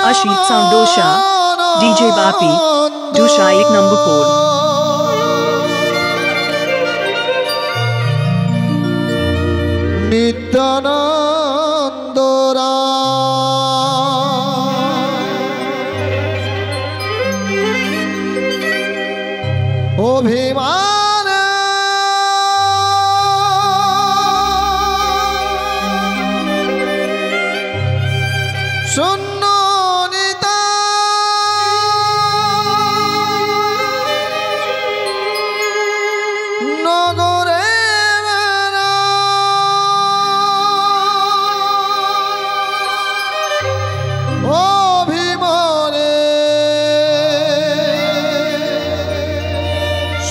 Ashit Soundosha, DJ Bapi, Dusha 1 number 4. Nityanandara Obhimana Sunnonita Nagore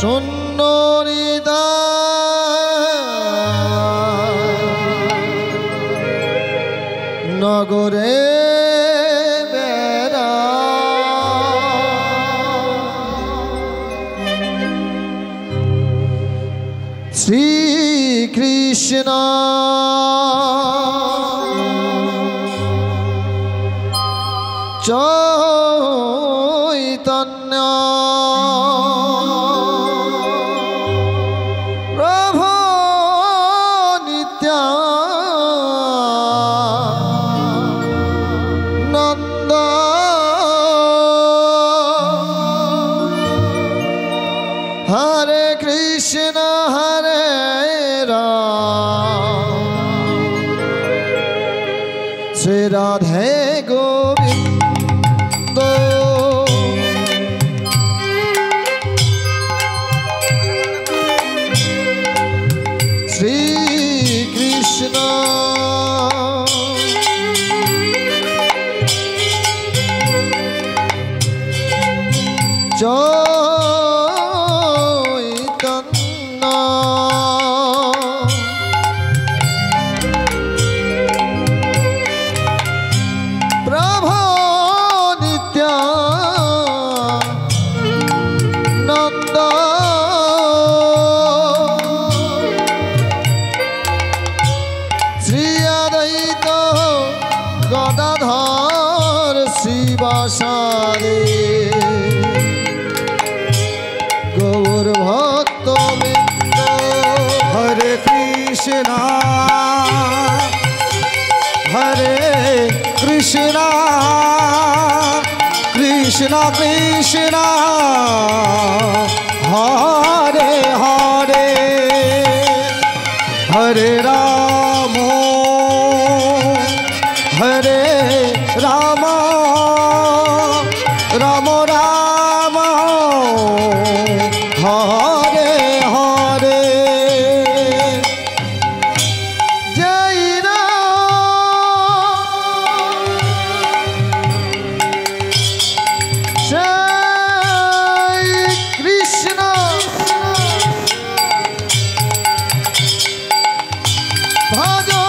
Sunnonida Nagore Bera Sri Krishna Chaitanya Hare Krishna Hare Ram Sri Radhe Govinda Sri Krishna Gadadhar Sivasade Gaur Bhakta Binda Hare Krishna Hare Krishna Krishna Krishna Hare Hare Hare Rama Hare Rama Rama Rama Hare Hare Jai Ram Jai Krishna Bhajo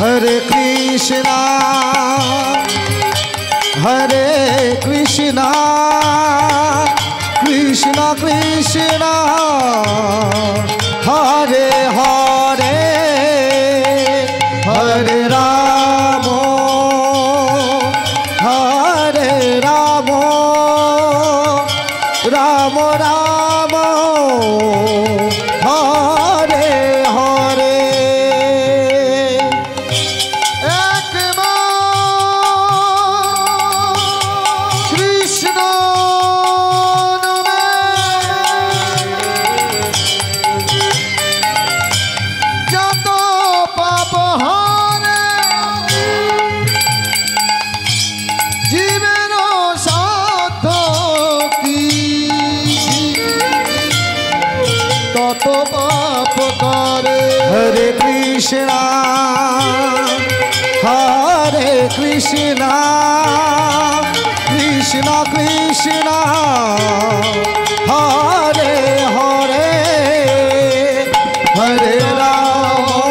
Hare Krishna Hare Krishna Krishna Krishna Hare Hare Hare Rama Hare Rama Rama Rama Hare Hare Hare Krishna Hare Krishna Krishna Krishna Hare Hare Hare Rama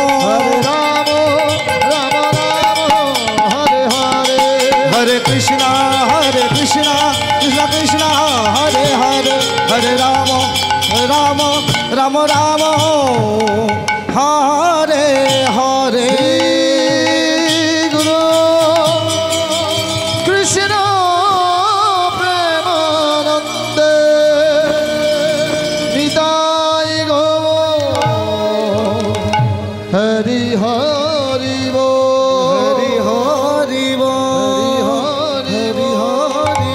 Hari Hari বল হরি হরি বল হরি হরি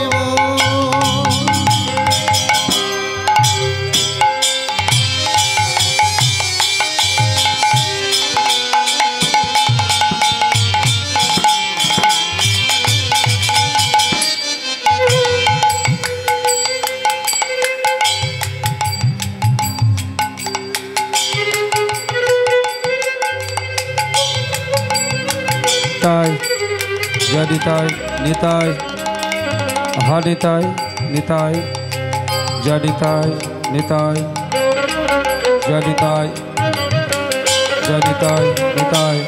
जडिताय निताय हानिताय निताय जडिताय निताय जडिताय जडिताय निताय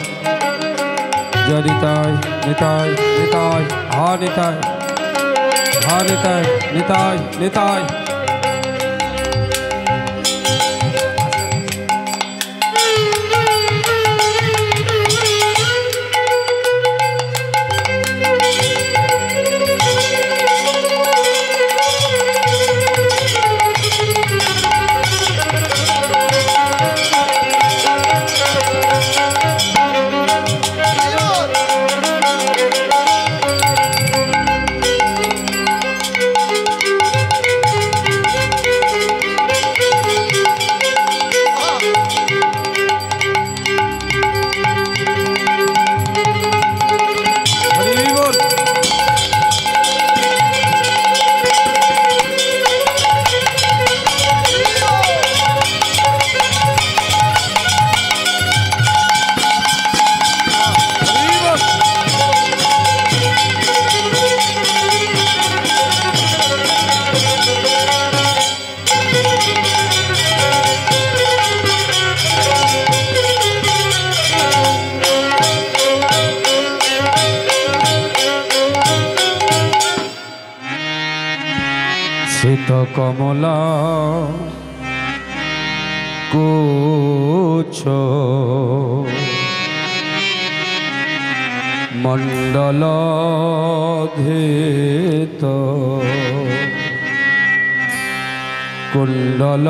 जडिताय निताय निताय हानिताय हानिताय निताय निताय শ্বেত কমলা কুছ মণ্ডল ধৃত কুণ্ডল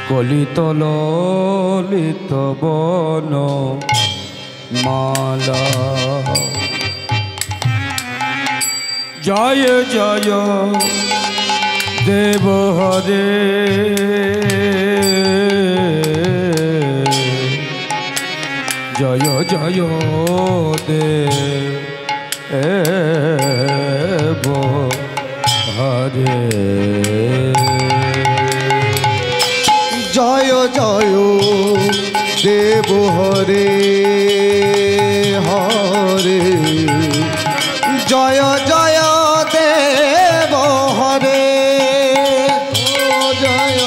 কলিত ললিত বন মালা জয় জয় দেব হরে জয় জয় দেব হরে জয় জয় দেব হরে হরে জয় জয় দেব হরে জয় জয়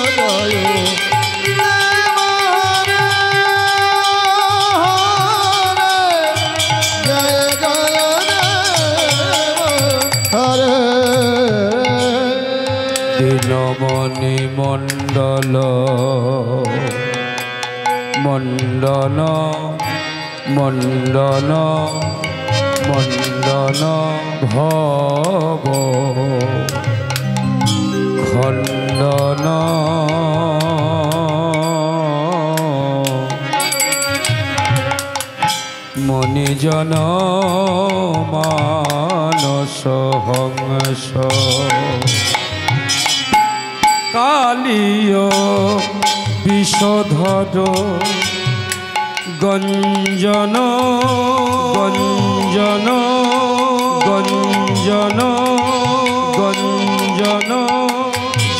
দেব হরে জয় জয় দেব হরে দীনমণি মণ্ডল মণ্ডন মণ্ডন মণ্ডন ভব খণ্ডন মণিজন মানস হংস কালীয় বিষধর গঞ্জন গঞ্জন গঞ্জন গঞ্জন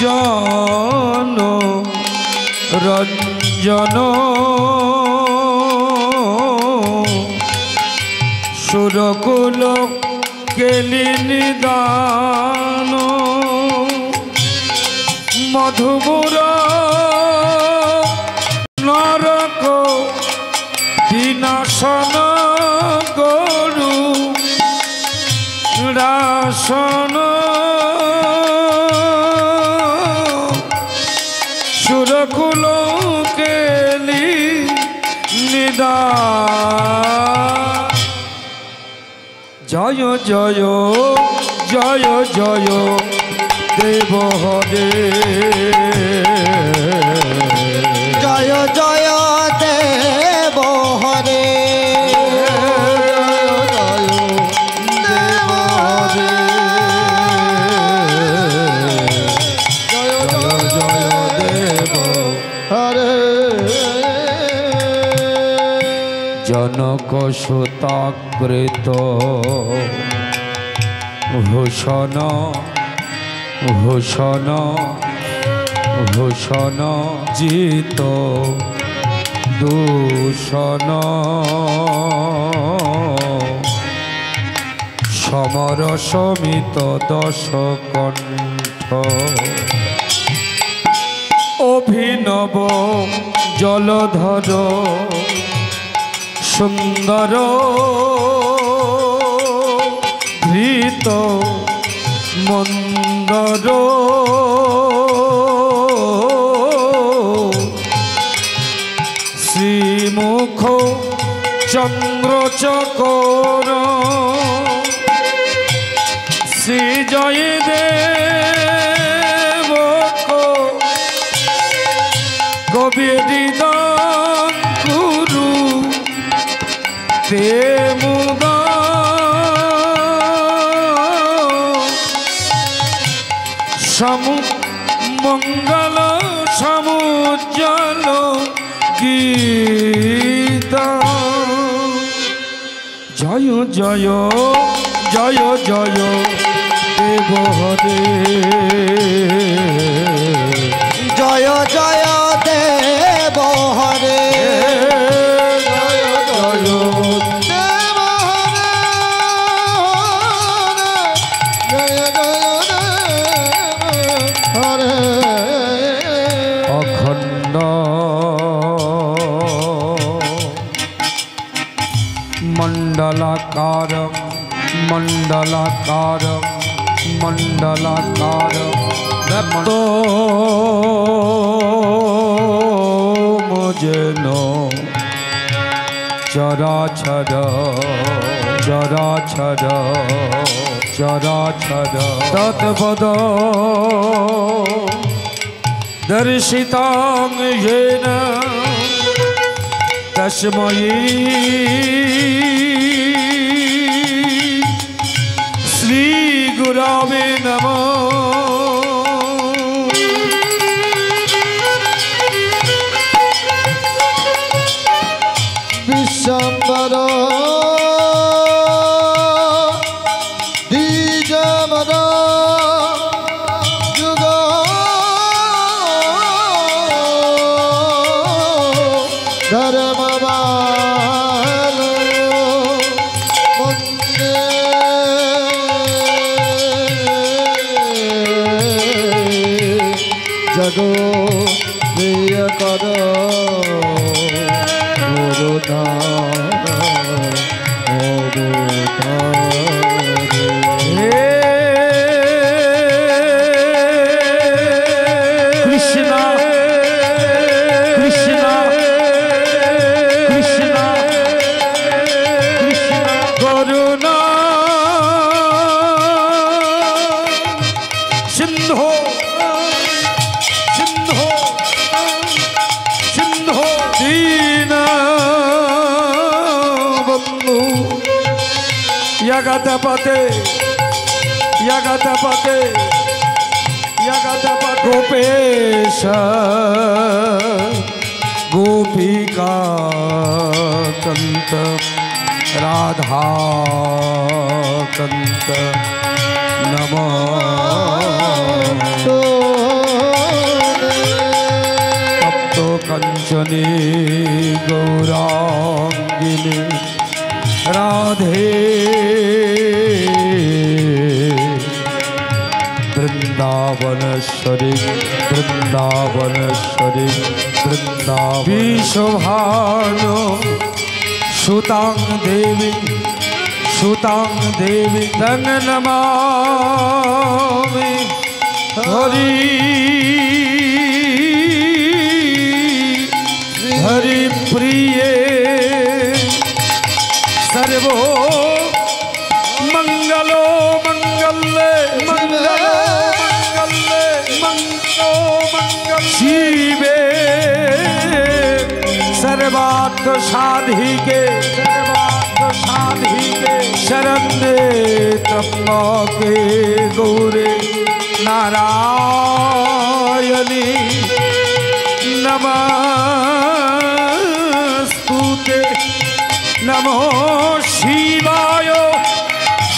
জন রঞ্জন সুরকুল কেলি নিদান মধুপুর নরক বিনাশন গরু রাসন সুরকুল কেলি নিদান জয় জয় জয় জয় দেব হরে জয় জয় দেব হরে জনক সুতাকৃত ভূষণ ভূষণ ভূষণ জিত দূষণ সমর সমিত দশ কণ্ঠ অভিনব জলধর সুন্দর ধৃত মন্দর শ্রীমুখ চন্দ্রচকর শ্রীজয় দেব কবির গুরু তে মুদা সমু মঙ্গল সমুজ্জ্বল গীতা জয় জয় জয় জয় দেব হরে জয় জয় দেব হরে मंडलाकार मंडलाकार मंडलाकार व्याप्तो मुझनो चराचर चराचर चराचर तत्पद दर्शितां येन तस्मै श्री गुरवे नमः विश्वम्बर द्विजमन युग धर्मवान वन्दे जगो प्रियकर Yagatapate Yagatapate Yagatapate Gopesha Gopika Kanta Radha Kanta Namah Tapto Kanchani Gaurangini Radhe Vrindavaneshwari Vrindavaneshwari Vrindavan Vishwabhanu सुतां देवी तंग नमामि हरि हरि प्रिये सर्वो मंगलो मंगले मंगलो मंगले साधिके शरण्ये त्र्यंबके गौरे नारायणी नमस्तुते। नमो शिवाय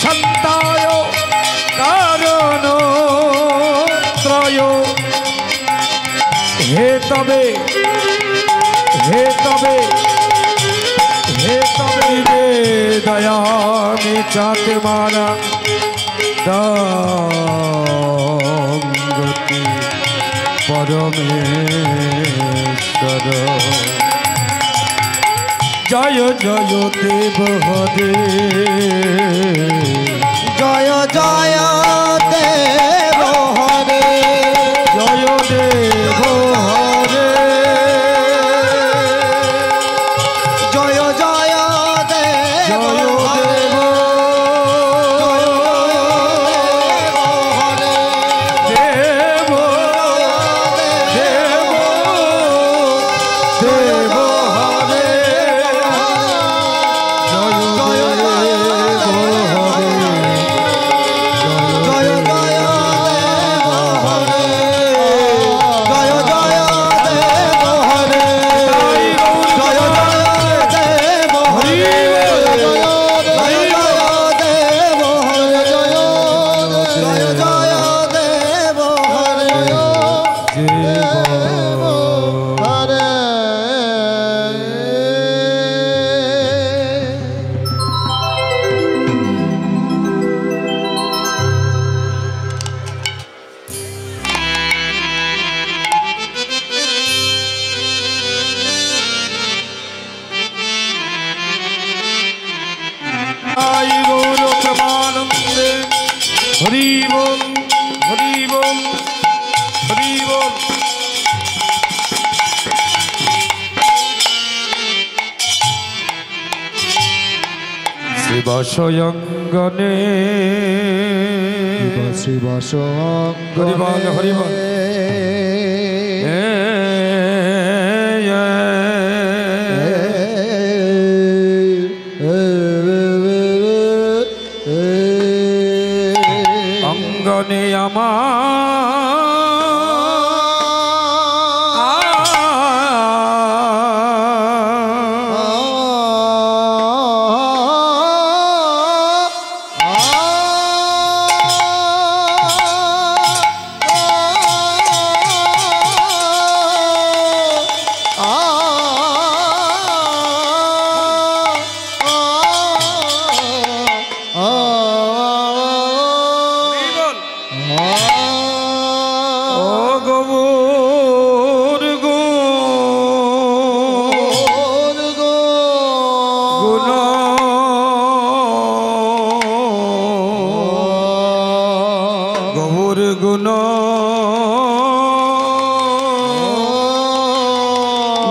शान्ताय कारणत्रयो हे तबे दया में चाहते मारा गति परमेश्वर। जय जय देव हरे जय जय देव हरे जय देव हरे जय जय देव हरि बोल हरि बोल हरि बोल। शिवशयंगने हरि बोल हरि बोल। अंगने गुण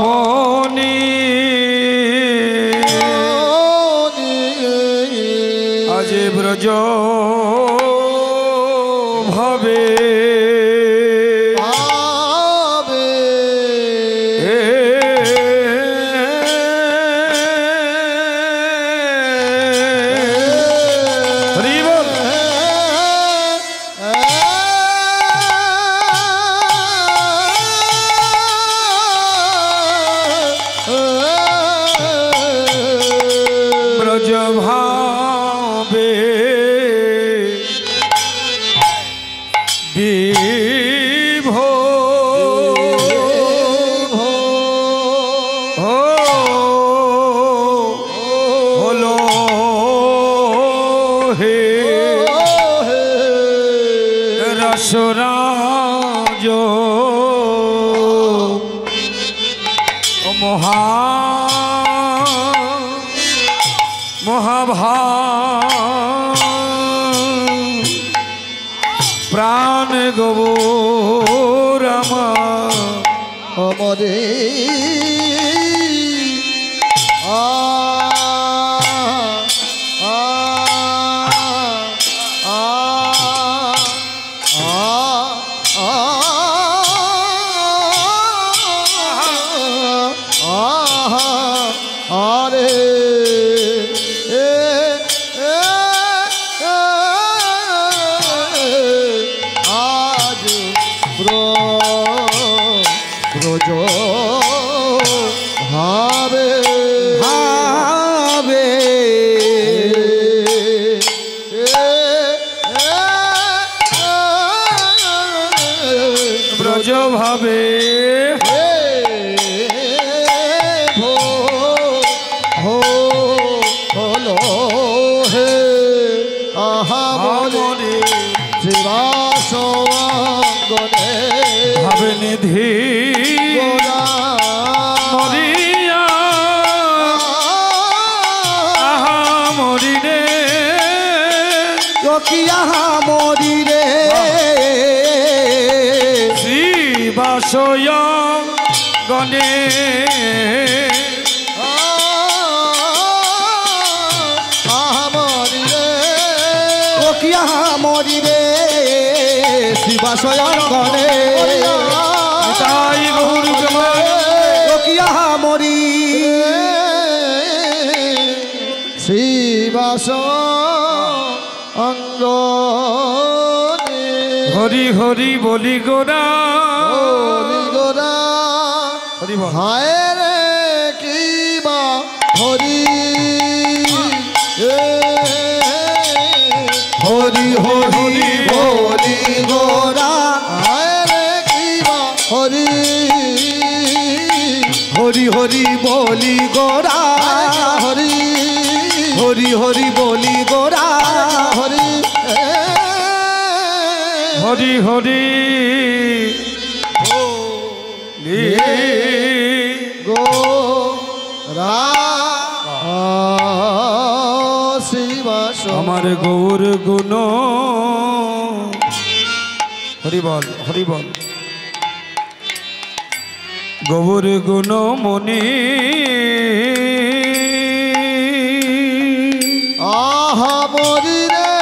मोनी आज ब्रज भवे भावे विभो होलो हे रसराज महाभा प्राण गौरमा अमरे ব্রজ ভাবে ভাবে ব্রজ ভাবে হলো হে আহা মরে শিবাসঙ্গনে ভাবে নিধি মরিয়া আহা মরিরে কি আহা মরিরে শিবাশয় গণে মরিরে শিবাশয় গণে তাই গৌর কিয়া মরি শিবাস অঙ্গ হরি হরি বলি গোরা গোরা হরি বল হায় রে কি বা হরি হরি হরি বলি গোরা হায় রে কি বা হরি হরি হরি বলি গোরা হরি হরি হরি বলি গোরা হরি হরি হরি গোরা শিবাস আমার গৌর গুণ হরি বল হরি বল গৌর গুণ মনি আহা মরি রে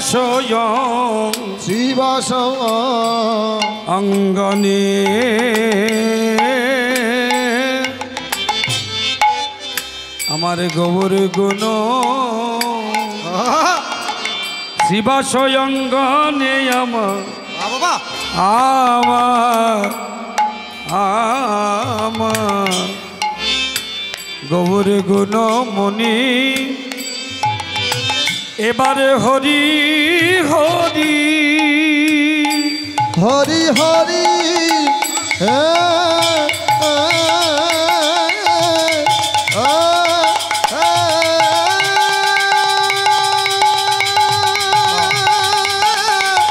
স্বয়ং শিবাস অঙ্গনে আমার গৌর গুণ শিবা স্বয়ংগনে আমার আমার গৌর গুণ মনি এবারে হরি হরি হরি হরি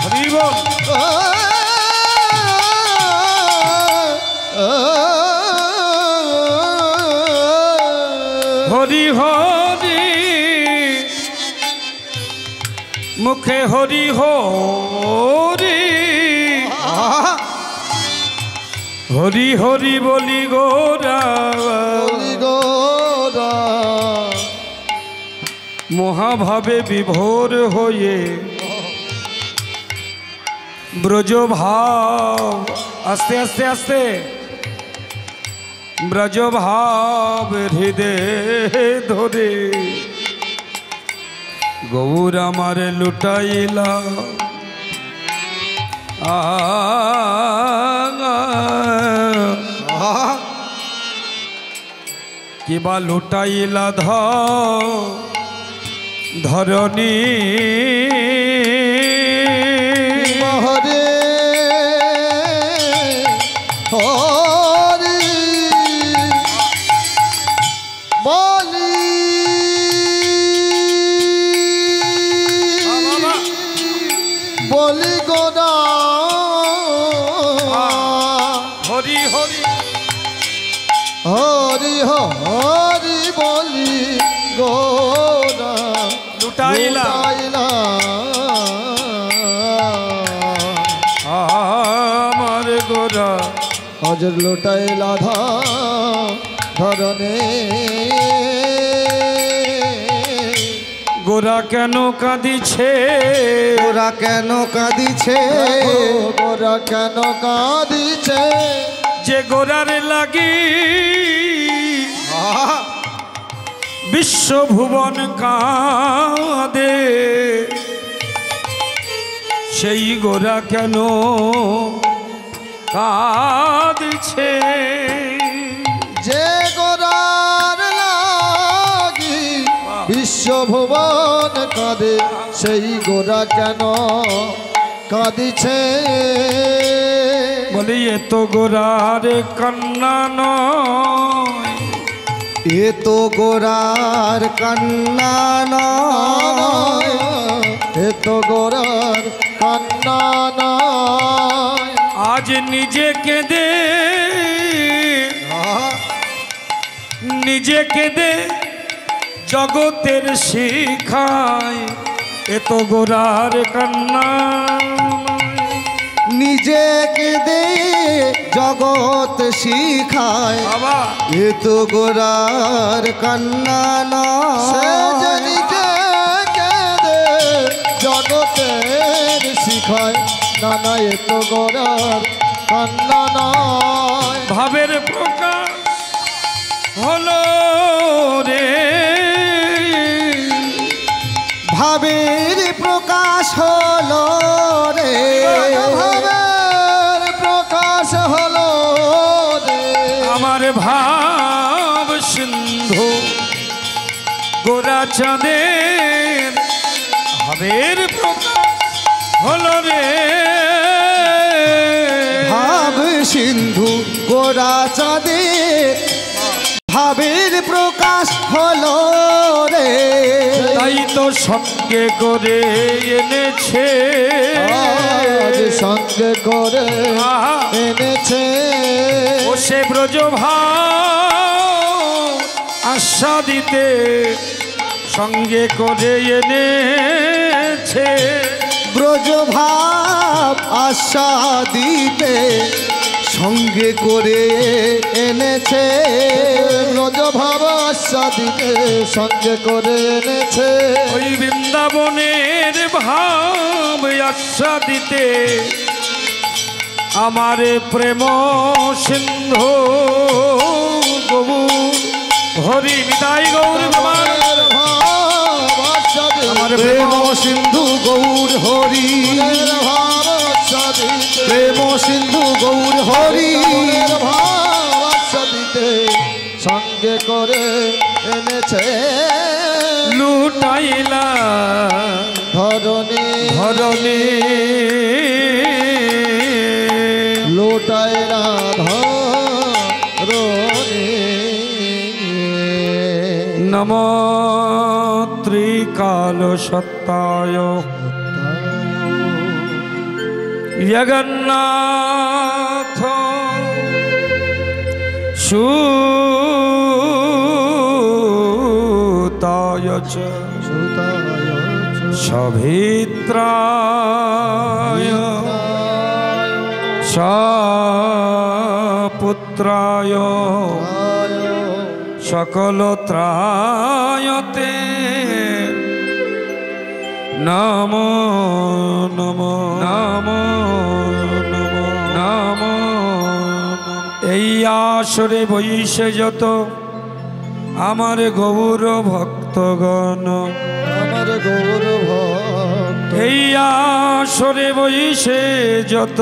হরি বল হরি হরি মুখে হরি হরি হরি হরি বলি গোরা গোরা মহাভাবে বিভোর হয়ে ব্রজ ভাব আস্তে আস্তে আস্তে ব্রজ ভাব হৃদয় ধরে গৌর আমার লুটাইলা কিবা লুটাইলা ধরণী হরে হরি বলি বলি গোদা হরি হরি হরি হরি বলি গোদা লুটাইলা আমার গোরা হজর লুটাইলা ধরনে গোরা কেন কাঁদিছে গোরা কেন কাঁদিছে গোরা কেন কাঁদিছে যে গোরার লাগি বিশ্বভুবন কাঁদে সেই গোরা কেন কাঁদিছে যে গোরার লাগি বিশ্বভুবন কাঁদে সেই গোরা কেন কাঁদিছে বলি এ তো গোরার কান্না নয় এ তো গোরার কান্না নয় এ তো গোরার কান্না নয় আজ নিজে কেঁদে নিজে কেঁদে জগতের শিখায় এ তো গোরার কান্না নিজে কেঁদে জগৎ শিখায় বাবা এ তো গোরার কান্না নয় নিজে কেঁদে জগতের শিখায় না না এ তো গোরার কান্না নয় ভাবের প্রকাশ হলো রে ভাবের প্রকাশ হলো রে ভাবের প্রকাশ হলো রে আমার ভাব সিন্ধু গোরা চাঁদের ভাবের প্রকাশ হলো রে ভাব সিন্ধু গোরা চাঁদের ভাবের প্রকাশ হলো রে তাই তো সঙ্গে করে এনেছে সঙ্গে করে এনেছে ও সে ব্রজ ভাব আশা দিতে সঙ্গে করে এনেছে ব্রজ ভাব আশা দিতে সঙ্গে করে এনেছে ব্রজ ভাব আশা দিতে সঙ্গে করে এনেছে ওই বৃন্দাবনের ভাব আশা দিতে আমার প্রেম সিন্ধু গৌর হরি বিদায় গৌর আমার প্রেম সিন্ধু গৌর হরি প্রেম সিন্ধু গৌর হরি দিতে সঙ্গে করে এনেছে লুটাইলা ধরণী ধরণী লোটায়রা ধরণী নম ত্রিকাল সত্তায় জগন্নাথ সুতায় চ সভিত্রায় সপুত্রায় সকলত্রায়তে নমো নমো নমো নমো নমো এই আসরে বৈশে যত আমার গৌর ভক্তগণ আমার গৌর ভক্ত এই আসরে বৈশে যত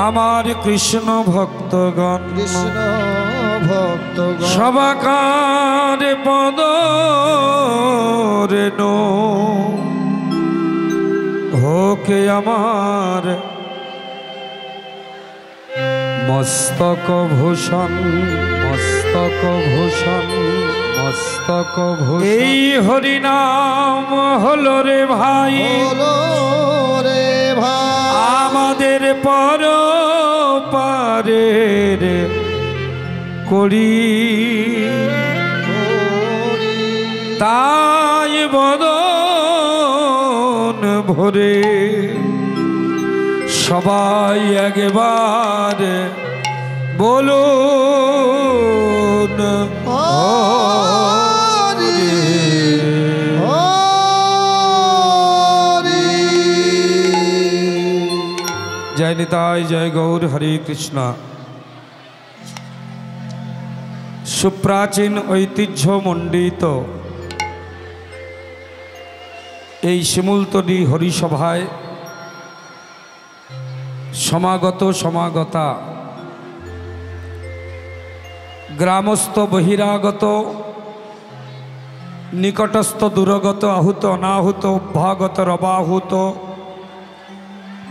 আমার কৃষ্ণ ভক্তগণ কৃষ্ণ ভক্তগণ সবাকার পদ রেণু হোকে আমার মস্তক ভূষণ মস্তক ভূষণ মস্তক ভূষণ এই হরিনাম হলো রে ভাই বলো রে ভাই আমাদের পর পারের করি তাই বদন ভরে সবাই একবার বলুন হরি জয় নিতাই, জয় গৌর, হরে কৃষ্ণ। সুপ্রাচীন ঐতিহ্যমণ্ডিত এই শিমুলতলী হরিসভায় সমাগত সমাগতা গ্রামস্থ বহিরাগত নিকটস্থ দূরগত আহুত অনাহুত অভ্যাগত রবাহুত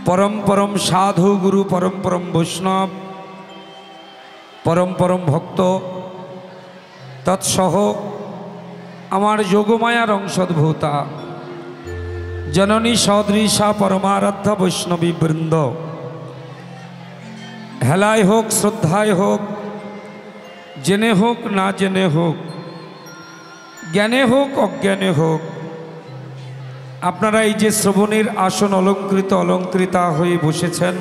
পরম পরম সাধু গুরু পরম পরম বৈষ্ণব পরম পরম ভক্ত তৎসহ আমার যোগমায়ার অংশদ্ভূতা জননী সদৃশা পরমারাধ্যা বৈষ্ণবী বৃন্দ, হেলায় হোক শ্রদ্ধায় হোক, জেনে হোক না জেনে হোক, জ্ঞানে হোক অজ্ঞানে হোক, আপনারা এই যে শ্রবণের আসন অলঙ্কৃত অলঙ্কৃতা হয়ে বসেছেন,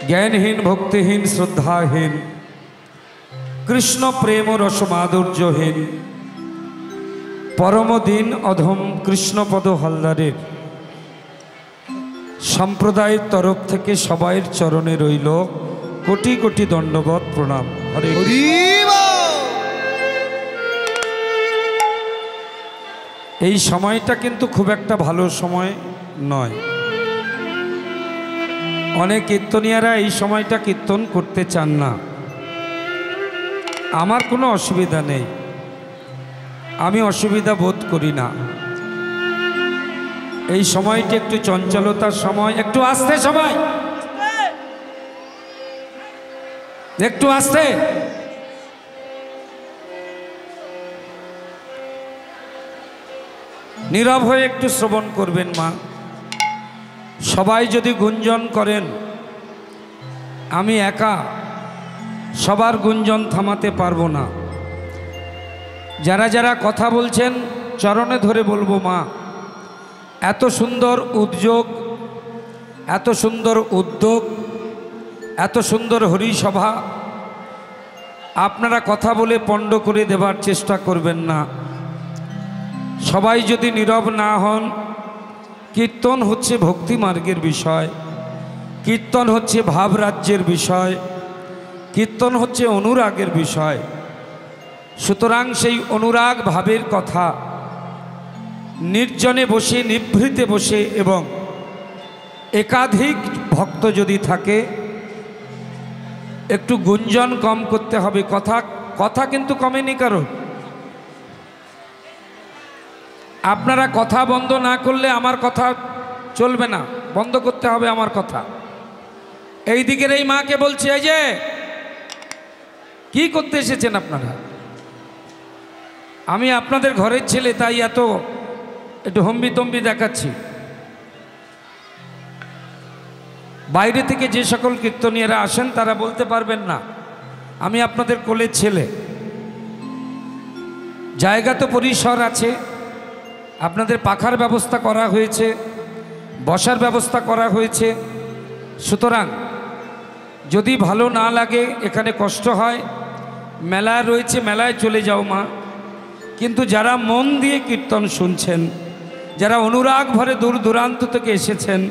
জ্ঞানহীন ভক্তিহীন শ্রদ্ধাহীন কৃষ্ণ প্রেম রস মাধুর্যহীন পরমদিন অধম কৃষ্ণপদ হালদারের সম্প্রদায়ের তরফ থেকে সবাইয়ের চরণে রইল কোটি কোটি দণ্ডবত প্রণাম। হরে এই সময়টা কিন্তু খুব একটা ভালো সময় নয়। অনেক কীর্তনিয়ারা এই সময়টা কীর্তন করতে চান না। আমার কোনো অসুবিধা নেই, আমি অসুবিধা বোধ করি না। এই সময়টা একটু চঞ্চলতার সময়, একটু আস্তে সবাই, একটু আস্তে। নীরব হয়ে একটু শ্রবণ করবেন মা। সবাই যদি গুঞ্জন করেন, আমি একা সবার গুঞ্জন থামাতে পারবো না। যারা যারা কথা বলছেন চরণে ধরে বলবো, মা এত সুন্দর উদ্যোগ, এত সুন্দর উদ্যোগ, এত সুন্দর হরিসভা, আপনারা কথা বলে পণ্ড করে দেবার চেষ্টা করবেন না। সবাই যদি নীরব না হন, কীর্তন হচ্ছে ভক্তি মার্গের বিষয়, কীর্তন হচ্ছে ভাবরাজ্যের বিষয়, কীর্তন হচ্ছে অনুরাগের বিষয়। সুতরাং সেই অনুরাগ ভাবের কথা নির্জনে বসে, নিভৃতে বসে এবং একাধিক ভক্ত যদি থাকে, একটু গুঞ্জন কম করতে হবে। কথা কিন্তু কমেনি কারণ। আপনারা কথা বন্ধ না করলে আমার কথা চলবে না, বন্ধ করতে হবে আমার কথা। এই দিকের এই মাকে বলছি, এই যে কি করতে এসেছেন আপনারা? আমি আপনাদের ঘরের ছেলে, তাই একটু হম্বি তম্বি দেখাচ্ছি। বাইরে থেকে যে সকল কীর্তনীয়রা আসেন তারা বলতে পারবেন না আমি আপনাদের কোলের ছেলে। জায়গা তো পরিসর আছে, আপনাদের পাখার ব্যবস্থা করা হয়েছে, বসার ব্যবস্থা করা হয়েছে। সুতরাং যদি ভালো না লাগে, এখানে কষ্ট হয়, মেলা রয়েছে, মেলায় চলে যাও মা। কিন্তু যারা মন দিয়ে কীর্তন শুনছেন, যারা অনুরাগ ভরে দূর দূরান্ত থেকে এসেছেন,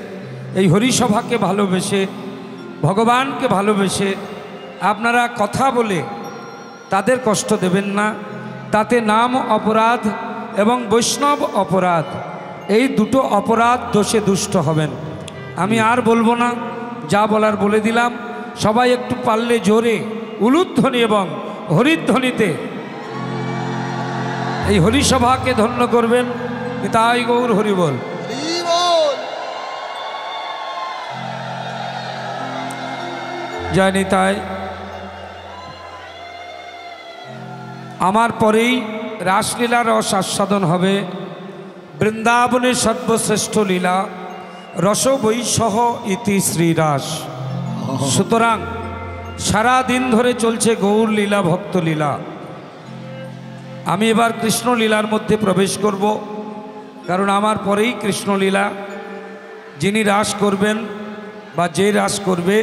এই হরিসভাকে ভালোবেসে, ভগবানকে ভালোবেসে, আপনারা কথা বলে তাদের কষ্ট দেবেন না। তাতে নাম অপরাধ এবং বৈষ্ণব অপরাধ, এই দুটো অপরাধ দোষে দুষ্ট হবেন। আমি আর বলবো না, যা বলার বলে দিলাম। সবাই একটু পারলে জোরে উলুধ্বনি এবং হরিধ্বনিতে এই হরিসভাকে ধন্য করবেন। তাই গৌর হরি বল। জয় নিতাই। আমার পরেই রাসলীলার রস আস্বাদন হবে। বৃন্দাবনের সর্বশ্রেষ্ঠ লীলা রস বৈসহ ইতি শ্রীরাস। সুতরাং সারা দিন ধরে চলছে গৌর লীলা, ভক্ত লীলা। আমি এবার কৃষ্ণলীলার মধ্যে প্রবেশ করব, কারণ আমার পরেই কৃষ্ণলীলা। যিনি রাস করবেন বা যে রাস করবে,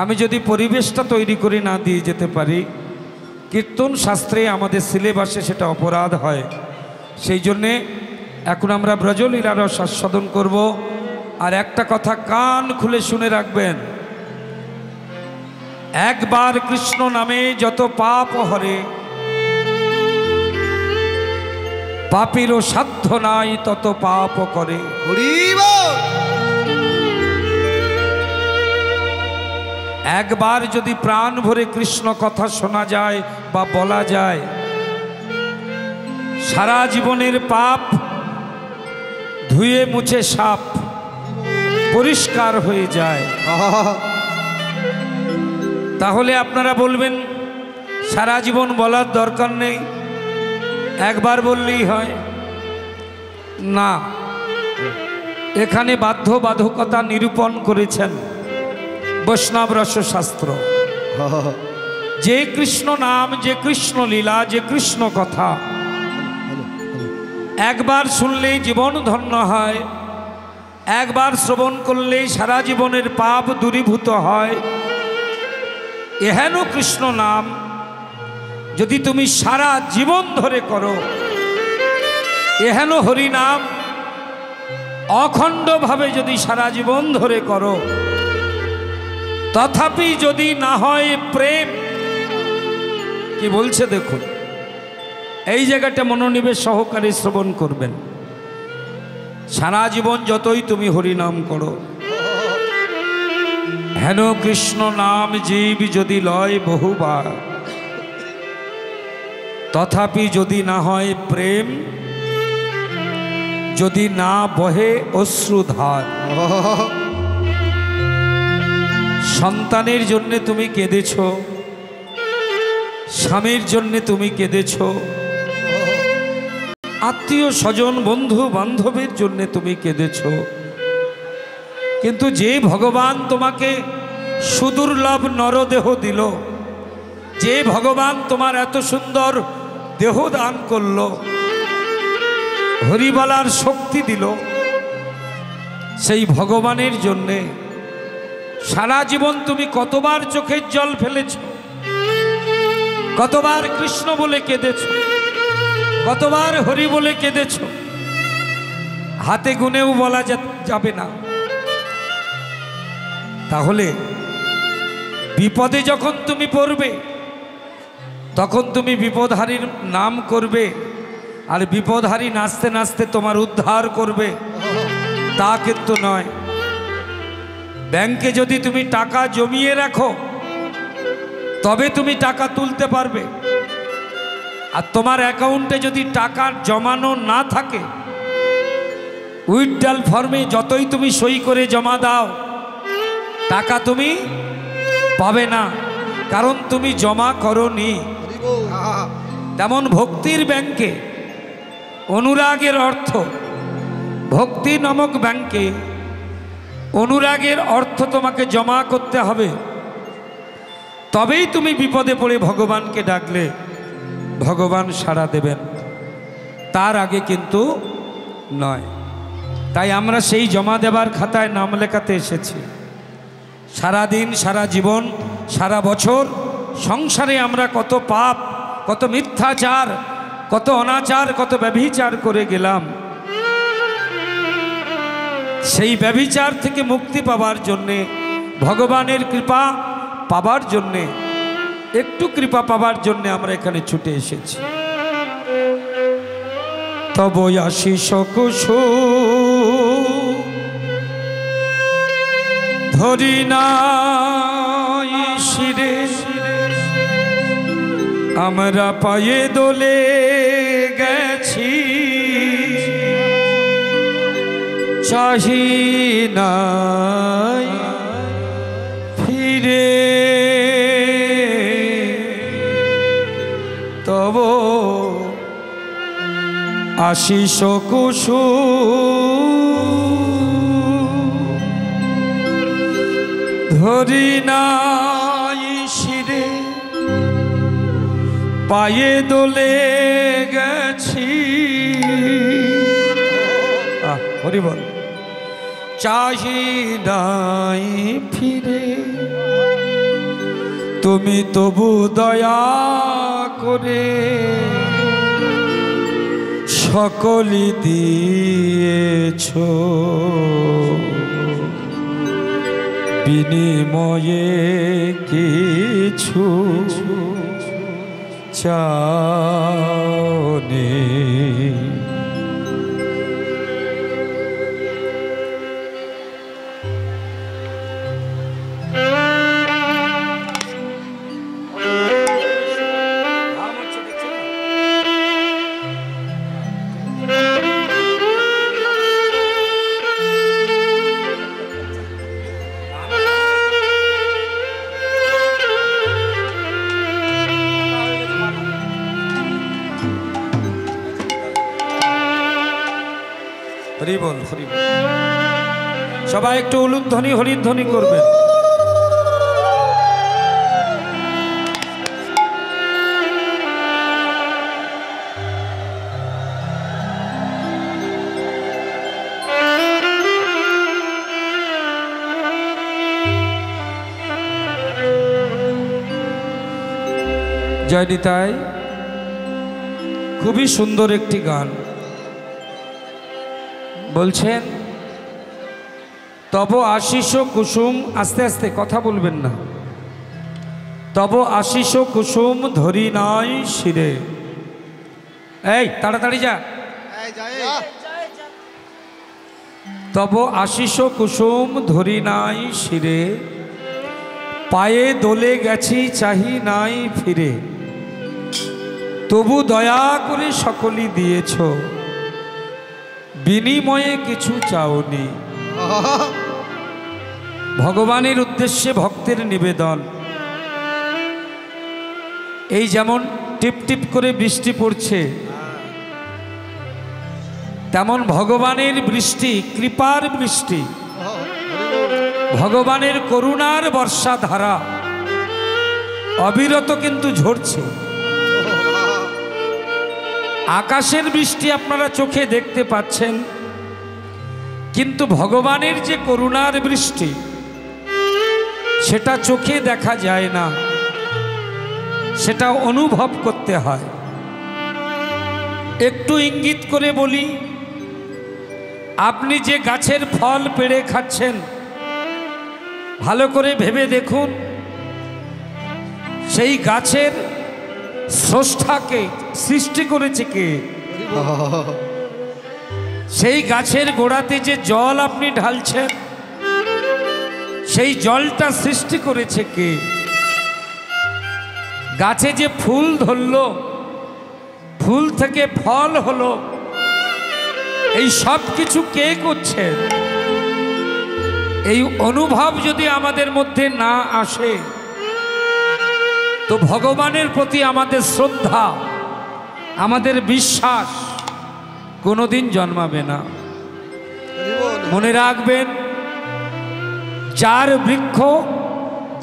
আমি যদি পরিবেশটা তৈরি করে না দিয়ে যেতে পারি, কীর্তন শাস্ত্রে আমাদের সিলেবাসে সেটা অপরাধ হয়। সেই জন্যে এখন আমরা ব্রজলীলার রস আস্বাদন করব। আর একটা কথা কান খুলে শুনে রাখবেন, একবার কৃষ্ণ নামে যত পাপ হরে, পাপীরও সাধ্য নাই তত পাপ করে। হরি বল। একবার যদি প্রাণ ভরে কৃষ্ণ কথা শোনা যায় বা বলা যায়, সারা জীবনের পাপ ধুয়ে মুছে সাপ পরিষ্কার হয়ে যায়। তাহলে আপনারা বলবেন সারা জীবন বলার দরকার নেই, একবার বললেই হয় না। এখানে বাধ্যবাধকতা নিরূপণ করেছেন বৈষ্ণব রসশাস্ত্র। যে কৃষ্ণ নাম, যে কৃষ্ণ লীলা, যে কৃষ্ণ কথা একবার শুনলেই জীবন ধন্য হয়, একবার শ্রবণ করলেই সারা জীবনের পাপ দূরীভূত হয়। এহেন কৃষ্ণ নাম যদি তুমি সারা জীবন ধরে করো, এহেন হরি নাম অখণ্ডভাবে যদি সারা জীবন ধরে করো, তথাপি যদি না হয় প্রেম, কি বলছে দেখুন, এই জায়গাটা মনোনিবেশ সহকারে শ্রবণ করবেন। সারা জীবন যতই তুমি হরি নাম করো, হেন কৃষ্ণ নাম জীব যদি লয় বহুবার, তথাপি যদি না হয় প্রেম, যদি না বহে অশ্রুধার। সন্তানের জন্য তুমি কেঁদেছ, স্বামীর জন্য তুমি কেঁদেছ, আত্মীয় স্বজন বন্ধু বান্ধবের জন্য তুমি কেঁদেছ, কিন্তু যে ভগবান তোমাকে সুদুর্লভ নরদেহ দিল, যে ভগবান তোমার এত সুন্দর দেহ দান করল, হরিবলার শক্তি দিল, সেই ভগবানের জন্যে সারা জীবন তুমি কতবার চোখের জল ফেলেছ, কতবার কৃষ্ণ বলে কেঁদেছ, কতবার হরি বলে কেঁদেছ, হাতে গুনেও বলা যাবে না। তাহলে বিপদে যখন তুমি পড়বে, তখন তুমি বিপদহারীর নাম করবে, আর বিপদহারী নাচতে নাচতে তোমার উদ্ধার করবে তা কিন্তু নয়। ব্যাংকে যদি তুমি টাকা জমিয়ে রাখো, তবে তুমি টাকা তুলতে পারবে, আর তোমার অ্যাকাউন্টে যদি টাকা জমানো না থাকে, উইথড্রল ফর্মে যতই তুমি সই করে জমা দাও, টাকা তুমি পাবে না, কারণ তুমি জমা করোনি। তেমন ভক্তির ব্যাংকে অনুরাগের অর্থ, ভক্তি নামক ব্যাংকে অনুরাগের অর্থ তোমাকে জমা করতে হবে, তবেই তুমি বিপদে পড়ে ভগবানকে ডাকলে ভগবান সাড়া দেবেন, তার আগে কিন্তু নয়। তাই আমরা সেই জমা দেবার খাতায় নাম লেখাতে এসেছি। সারা দিন, সারা জীবন, সারা বছর সংসারে আমরা কত পাপ, কত মিথ্যাচার, কত অনাচার, কত ব্যভিচার করে গেলাম। সেই ব্যভিচার থেকে মুক্তি পাবার জন্যে, ভগবানের কৃপা পাবার জন্যে, একটু কৃপা পাবার জন্যে আমরা এখানে ছুটে এসেছি। তব আশিস কুসুম ধরি নাই শিরে, আমরা পায়ে দোলে গেছি, চাহি নাই ফিরে। তব আশিস কুসুম ধরি নাই শিরে, পায়ে দোলে গেছি। হরি বল। চাহি নাই ফিরে, তুমি তবু দয়া করে সকলি দিয়েছ বিনিময়ে কিছু চাওনি। হরি বল, হরি বল। সবাই একটু উলুধ্বনি হরিধ্বনি করবেন। জয় নিতাই। খুবই সুন্দর একটি গান। বলছেন তব আশিস কুসুম, আস্তে আস্তে কথা বলবেন না। তব আশিস কুসুম ধরি নাই শিরে। এই তাড়াতাড়ি যা। তব আশিস কুসুম ধরি নাই শিরে, পায়ে দোলে গেছি চাহি নাই ফিরে। তবু দয়া করে সকলই দিয়েছ, বিনিময়ে কিছু চাওনি। ভগবানের উদ্দেশ্যে ভক্তের নিবেদন। এই যেমন টিপ টিপ করে বৃষ্টি পড়ছে, তেমন ভগবানের বৃষ্টি, কৃপার বৃষ্টি, ভগবানের করুণার বর্ষা ধারা অবিরত কিন্তু ঝরছে। আকাশের বৃষ্টি আপনারা চোখে দেখতে পাচ্ছেন, কিন্তু ভগবানের যে করুণার বৃষ্টি সেটা চোখে দেখা যায় না, সেটা অনুভব করতে হয়। একটু ইঙ্গিত করে বলি, আপনি যে গাছের ফল পেড়ে খাচ্ছেন, ভালো করে ভেবে দেখুন সেই গাছের স্রষ্টাকে সৃষ্টি করেছে কে? সেই গাছের গোড়াতে যে জল আপনি ঢালছেন, সেই জলটা সৃষ্টি করেছে কে? গাছে যে ফুল ধরলো, ফুল থেকে ফল হলো, এই সব কিছু কে করছে? এই অনুভব যদি আমাদের মধ্যে না আসে, তো ভগবানের প্রতি আমাদের শ্রদ্ধা, আমাদের বিশ্বাস কোনোদিন জন্মাবে না। মনে রাখবেন, যার বৃক্ষ,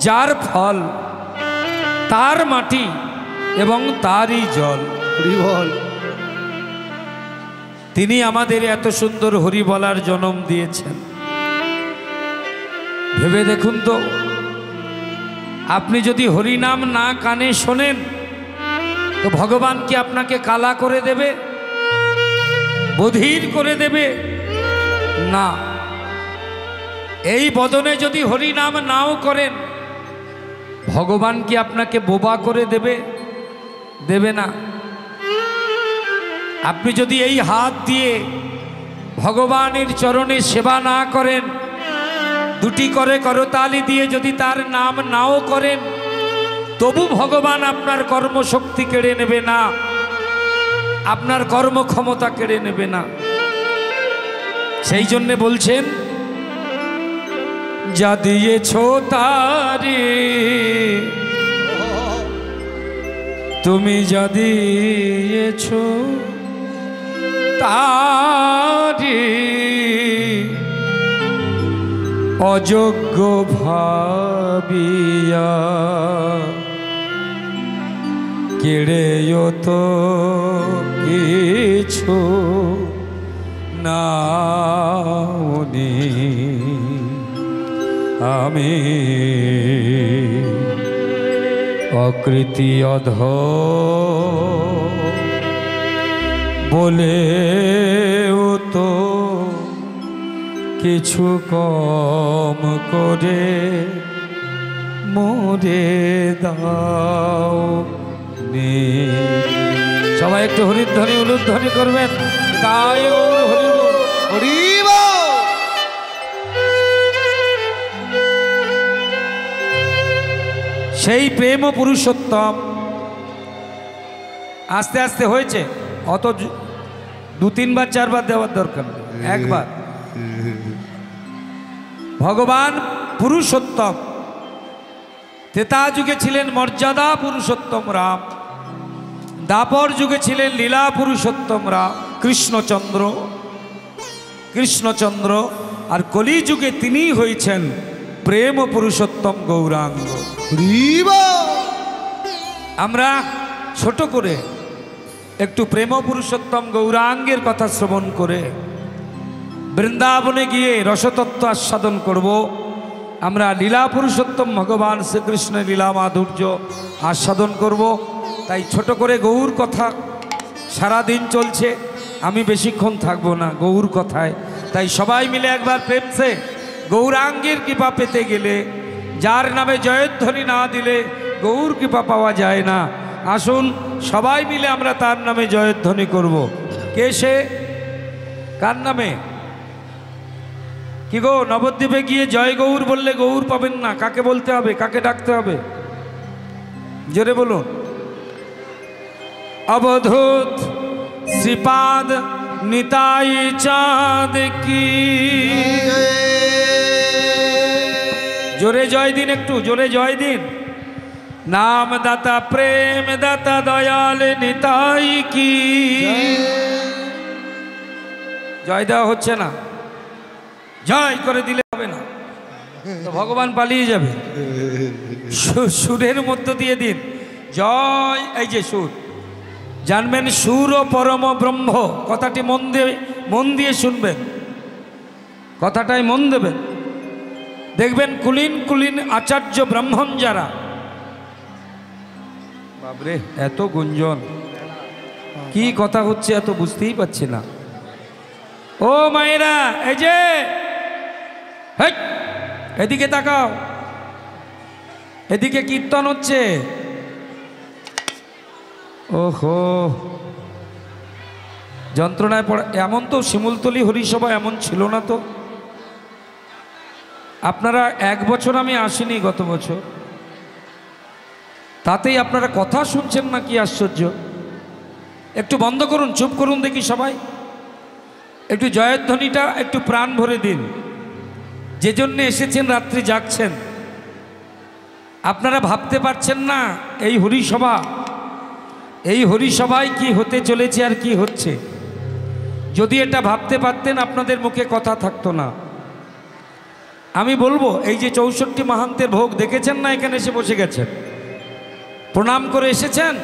যার ফল, তার মাটি এবং তারই জল। তিনি আমাদের এত সুন্দর হরি বলার জন্ম দিয়েছেন। ভেবে দেখুন তো, আপনি যদি হরিনাম না কানে শোনেন, তো ভগবান কি আপনাকে কালা করে দেবে, বধির করে দেবে? না। এই বদনে যদি হরিনাম নাও করেন, ভগবান কি আপনাকে বোবা করে দেবে? দেবে না। আপনি যদি এই হাত দিয়ে ভগবানের চরণে সেবা না করেন, দুটি করে করতালি দিয়ে যদি তার নাম নাও করেন, তবু ভগবান আপনার কর্মশক্তি কেড়ে নেবে না, আপনার কর্মক্ষমতা কেড়ে নেবে না। সেই জন্যে বলছেন, যা দিয়েছ তারে, তুমি যা দিয়েছ তারে, অযোগ্য ভাবিয়া কেড়েও তো কিছু নাওনি। আমি অকৃতি অধ বলেও তো কিছু কম করে মোরে দাও নে। সবাই একটু হরিধ্বনি উলুধ্বনি করবেন। তাই ওর হরি বল, হরি বল। সেই প্রেম ও পুরুষোত্তম আস্তে আস্তে হয়েছে, অত দু তিনবার চারবার দেওয়ার দরকার নেই, একবার। ভগবান পুরুষোত্তম, ত্রেতা যুগে ছিলেন মর্যাদা পুরুষোত্তম রাম, দাপর যুগে ছিলেন লীলা পুরুষোত্তম রাম কৃষ্ণচন্দ্র, আর কলি যুগে তিনি হয়েছেন প্রেম পুরুষোত্তম গৌরাঙ্গ। আমরা ছোট করে একটু প্রেম পুরুষোত্তম গৌরাঙ্গের কথা শ্রবণ করে বৃন্দাবনে গিয়ে রসতত্ত্ব আস্বাদন করব। আমরা লীলা পুরুষোত্তম ভগবান শ্রীকৃষ্ণের লীলা মাধুর্য আস্বাদন করব। তাই ছোট করে গৌর কথা সারাদিন চলছে, আমি বেশিক্ষণ থাকবো না গৌর কথায়। তাই সবাই মিলে একবার প্রেমসে গৌরাঙ্গের কৃপা পেতে গেলে, যার নামে জয়ধ্বনি না দিলে গৌর কৃপা পাওয়া যায় না। আসুন সবাই মিলে আমরা তার নামে জয়ধ্বনি করব। কে সে? কার নামে? কি গো, নবদ্বীপে গিয়ে জয় গৌর বললে গৌর পাবেন না, কাকে বলতে হবে, কাকে ডাকতে হবে? জোরে বলুন। অবধূত শ্রীপাদ নিতাই চাঁদ কি। জোরে জয় দিন, একটু জোরে জয় দিন। নাম দাতা প্রেম দাতা দয়াল নিতাই কি। জয় দেওয়া হচ্ছে না, জয় করে দিলে হবে না, তো ভগবান পালিয়ে যাবে। সুরের মধ্য দিয়ে দিন জয়। এই যে সুর, জানবেন সুর ও পরম ব্রহ্ম, কথাটি মন দিয়ে শুনবেন, কথাটাই মন দেবেন। দেখবেন কুলীন কুলীন আচার্য ব্রাহ্মণ যারা, বাবরে এত গুঞ্জন, কি কথা হচ্ছে এত বুঝতেই পারছি না। ও মায়েরা, এই যে এদিকে তাকাও, এদিকে কীর্তন হচ্ছে। ওহো, যন্ত্রণায় পড়া। এমন তো শিমুলতলি হরিসভা এমন ছিল না তো। আপনারা এক বছর আমি আসিনি গত বছর, তাতেই আপনারা কথা শুনছেন না, কি আশ্চর্য। একটু বন্ধ করুন, চুপ করুন দেখি সবাই, একটু জয়ধ্বনিটা একটু প্রাণ ভরে দিন। যে জন্যে এসেছেন, রাত্রি জাগছেন, আপনারা ভাবতে পারছেন না এই হরিসভায় কি হতে চলেছে আর কি হচ্ছে। যদি এটা ভাবতে পারতেন আপনাদের মুখে কথা থাকতো না। আমি বলবো, এই যে 64 মাহান্তের ভোগ দেখেছেন না, এখানে এসে বসে গেছেন, প্রণাম করে এসেছেন।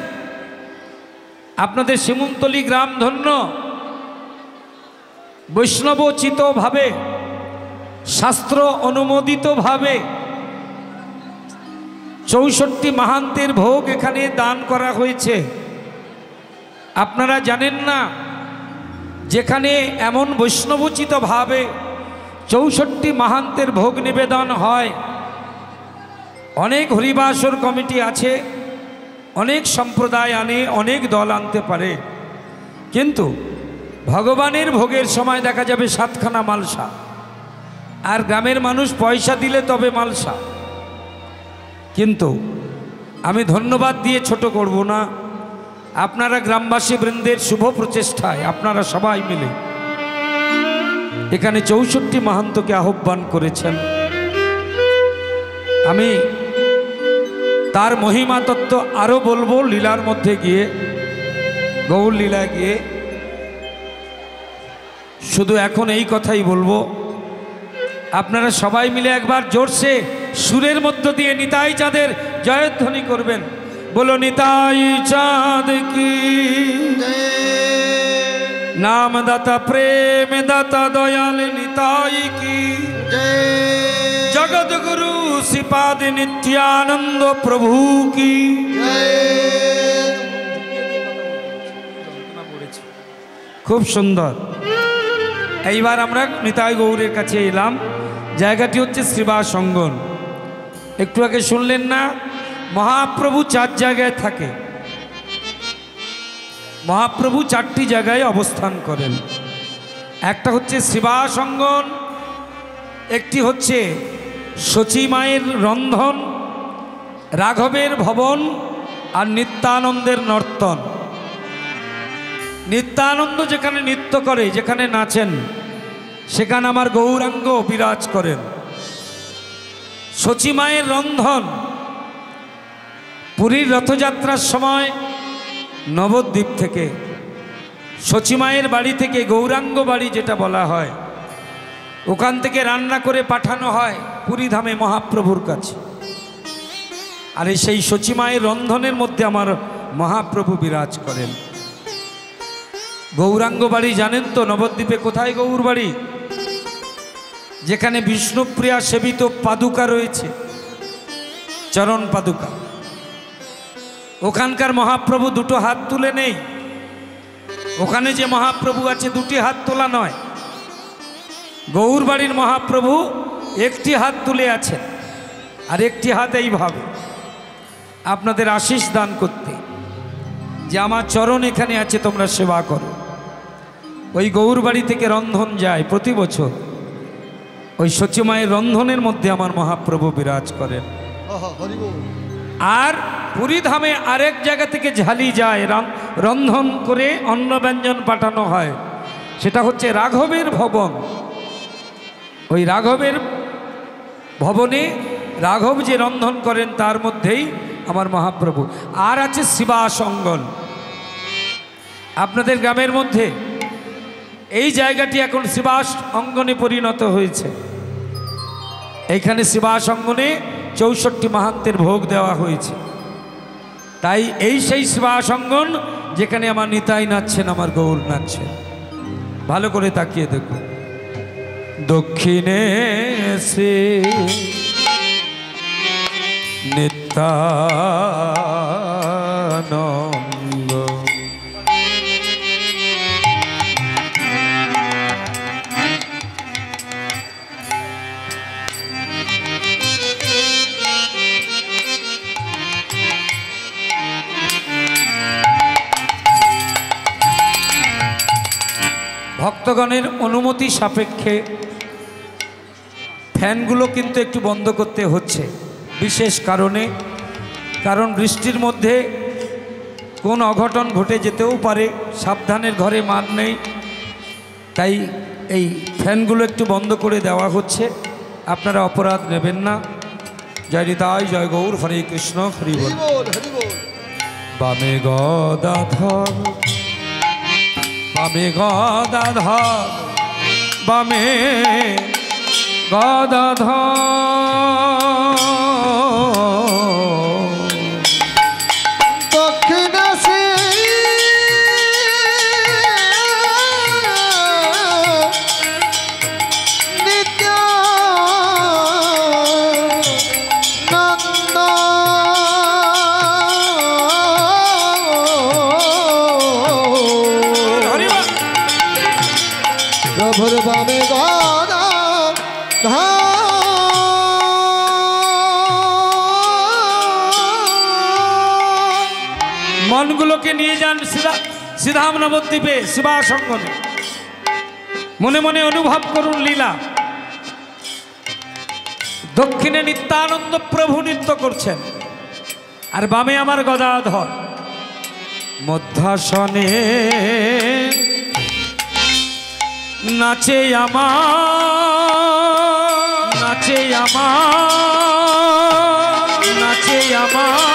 আপনাদের শিমুলতলি গ্রাম ধন্য, বৈষ্ণবোচিতভাবে শাস্ত্র অনুমোদিতভাবে 64 মাহান্তের ভোগ এখানে দান করা হয়েছে। আপনারা জানেন না, যেখানে এমন বৈষ্ণবোচিতভাবে 64 মাহান্তের ভোগ নিবেদন হয়, অনেক হরিবাসর কমিটি আছে, অনেক সম্প্রদায় আনে, অনেক দল আনতে পারে, কিন্তু ভগবানের ভোগের সময় দেখা যাবে 7খানা মালসা, আর গ্রামের মানুষ পয়সা দিলে তবে মালসা। কিন্তু আমি ধন্যবাদ দিয়ে ছোট করব না, আপনারা গ্রামবাসী বৃন্দের শুভ প্রচেষ্টায় আপনারা সবাই মিলে এখানে 64 মাহান্তকে আহ্বান করেছেন। আমি তার মহিমা তত্ত্ব আরও বলবো লীলার মধ্যে গিয়ে, গৌর লীলা গিয়ে। শুধু এখন এই কথাই বলবো, আপনারা সবাই মিলে একবার জোরসে সুরের মধ্য দিয়ে নিতাই চাঁদের জয়ধ্বনি করবেন। বলো নিতাই চাঁদ কি, नाम दाता प्रेम दाता दयाल निताई की जगत गुरु श्रीपाद नित्यानंद प्रभु की খুব সুন্দর। এইবার আমরা নিতাই গৌরের কাছে এলাম। জায়গাটি হচ্ছে শ্রীবাস অঙ্গন। একটু আগে শুনলেন না, মহাপ্রভু 4 জায়গায় থাকে। মহাপ্রভু 4টি জায়গায় অবস্থান করেন। একটা হচ্ছে শ্রীবাস অঙ্গন, একটি হচ্ছে শচী মায়ের রন্ধন, রাঘবের ভবন আর নিত্যানন্দের নর্তন। নিত্যানন্দ যেখানে নৃত্য করে, যেখানে নাচেন, সেখানে আমার গৌরাঙ্গ বিরাজ করেন। শচী মায়ের রন্ধন, পুরীর রথযাত্রার সময় নবদ্বীপ থেকে, শচী মায়ের বাড়ি থেকে গৌরাঙ্গ বাড়ি যেটা বলা হয়, ওখান থেকে রান্না করে পাঠানো হয় পুরী ধামে মহাপ্রভুর কাছে। আর সেই শচী মায়ের রন্ধনের মধ্যে আমার মহাপ্রভু বিরাজ করেন। গৌরাঙ্গ বাড়ি জানেন তো নবদ্বীপে কোথায়? গৌর বাড়ি, যেখানে বিষ্ণুপ্রিয়া সেবিত পাদুকা রয়েছে, চরণ পাদুকা। ওখানকার মহাপ্রভু দুটো হাত তুলে নেই। ওখানে যে মহাপ্রভু আছে দুটি হাত তোলা নয়। গৌর বাড়ির মহাপ্রভু একটি হাত তুলে আছেন, আর একটি হাত এইভাবে আপনাদের আশীষ দান করতে, যে আমার চরণ এখানে আছে, তোমরা সেবা করো। ওই গৌর বাড়ি থেকে রন্ধন যায় প্রতি বছর। ওই শচী মায়ের রন্ধনের মধ্যে আমার মহাপ্রভু বিরাজ করেন। আর পুরী ধামে আরেক জায়গা থেকে ঝালি যায়, রন্ধন করে অন্ন ব্যঞ্জন পাঠানো হয়, সেটা হচ্ছে রাঘবের ভবন। ওই রাঘবের ভবনে রাঘব যে রন্ধন করেন তার মধ্যেই আমার মহাপ্রভু। আর আছে শ্রীবাস অঙ্গন। আপনাদের গ্রামের মধ্যে এই জায়গাটি এখন শ্রীবাস অঙ্গনে পরিণত হয়েছে। এইখানে শ্রীবাস অঙ্গনে 64 মাহাত্ম্যের ভোগ দেওয়া হয়েছে। তাই এই সেই শ্রীবাস অঙ্গন যেখানে আমার নিতাই নাচছেন, আমার গৌর নাচছেন। ভালো করে তাকিয়ে দেখুন। দক্ষিণে সে নিত্যানন্দ, ভক্তগণের অনুমতি সাপেক্ষে ফ্যানগুলো কিন্তু একটু বন্ধ করতে হচ্ছে বিশেষ কারণে। কারণ বৃষ্টির মধ্যে কোন অঘটন ঘটে যেতেও পারে, সাবধানের ঘরে মান নেই। তাই এই ফ্যানগুলো একটু বন্ধ করে দেওয়া হচ্ছে, আপনারা অপরাধ নেবেন না। জয় নিতাই, জয় গৌর, হরে কৃষ্ণ, হরি বল। বামে গদাধর, বামে গদাধর, বামে গদাধর, দক্ষিণে সে নিত্যানন্দ, প্রভুর বামে গদাধর। মনগুলোকে নিয়ে যান শ্রীধাম নবদ্বীপে শ্রীবাস অঙ্গনে। মনে মনে অনুভব করুন লীলা। দক্ষিণে নিত্যানন্দ প্রভু নৃত্য করছেন, আর বামে আমার গদাধর। মধ্যাসনে নাচে আমার, নাচে আমার, নাচে আমার।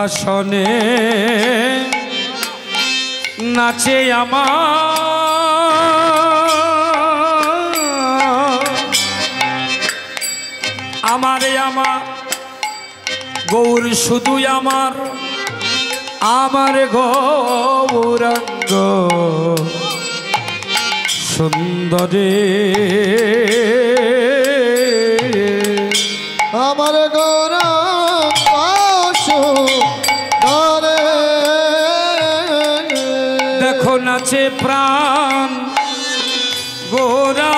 সিংহাসনে নাচে আমারে আমার গৌর শুধু আমার গৌরাঙ্গ সুন্দরে আমার গৌরাঙ্গ সুন্দরে দেখো নাচে প্রাণ গোরা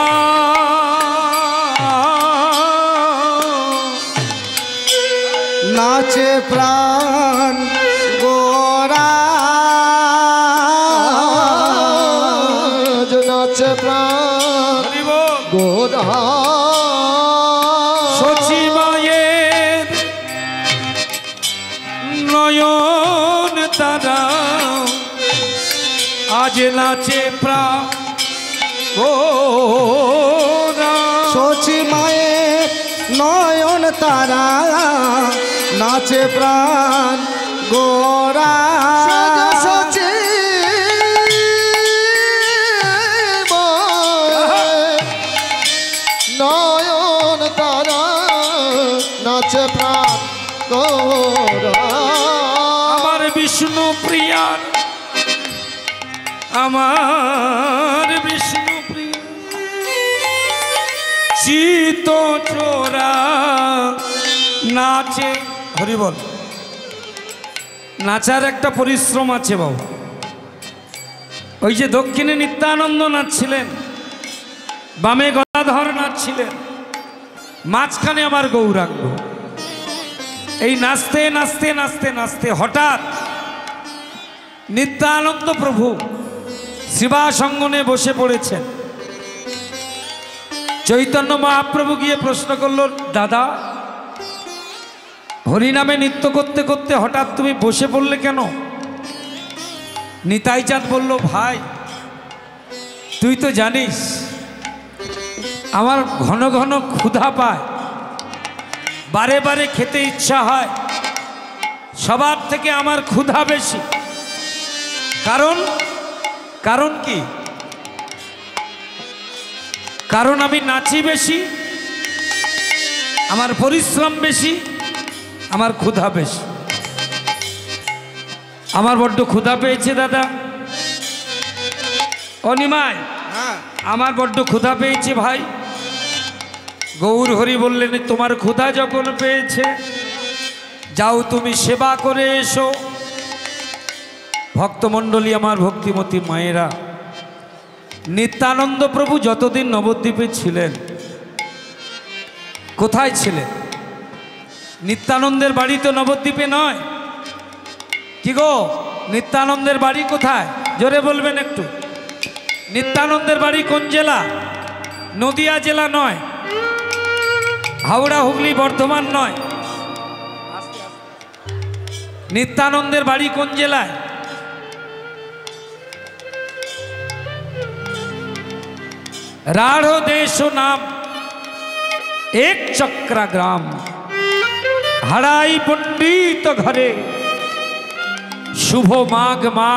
নাচে প্রাণ গোরা নাচে প্রাণ গোরা সচি মায়ের নয়ন তারা আজ নাচে প্রাণ গোরা সচি মায়ের নয়ন তারা নাচে প্রাণ গোরা সচি নয়ন তারা নাচে প্রাণ গোরা আমার বিষ্ণু প্রিয়ার আমার বিষ্ণু প্রিয়া চিত চোরা নাচে হরি বল। নাচার একটা পরিশ্রম আছে বাবু। ওই যে দক্ষিণে নিত্যানন্দ নাচছিলেন, বামে গদাধর নাচছিলেন, মাঝখানে আমার গৌরাঙ্গ। এই নাচতে নাচতে নাচতে নাচতে হঠাৎ নিত্যানন্দ প্রভু শিবাসঙ্গনে বসে পড়েছেন। চৈতন্য মহাপ্রভু গিয়ে প্রশ্ন করল, দাদা হরিনামে নৃত্য করতে করতে হঠাৎ তুমি বসে পড়লে কেন? নিতাই চাঁদ বলল, ভাই তুই তো জানিস আমার ঘন ঘন ক্ষুধা পায়, বারে বারে খেতে ইচ্ছা হয়, সবার থেকে আমার ক্ষুধা বেশি। কারণ কি? কারণ আমি নাচি বেশি, আমার পরিশ্রম বেশি, আমার ক্ষুধা বেশি। আমার বড্ড ক্ষুধা পেয়েছে দাদা। অনিমায় আমার বড্ড ক্ষুধা পেয়েছে ভাই। গৌর হরি বললেন, তোমার ক্ষুধা যখন পেয়েছে যাও তুমি সেবা করে এসো। ভক্তমণ্ডলী, আমার ভক্তিমতী মায়েরা, নিত্যানন্দ প্রভু যতদিন নবদ্বীপে ছিলেন কোথায় ছিলেন? নিত্যানন্দের বাড়ি তো নবদ্বীপে নয়। কি গো, নিত্যানন্দের বাড়ি কোথায়? জোরে বলবেন একটু। নিত্যানন্দের বাড়ি কোন জেলা? নদিয়া জেলা নয়, হাওড়া হুগলি বর্ধমান নয়। নিত্যানন্দের বাড়ি কোন জেলায়? राढ़ो देशो नाम एक चक्रा ग्राम, हड़ाई पंडित घरे शुभ माघ मास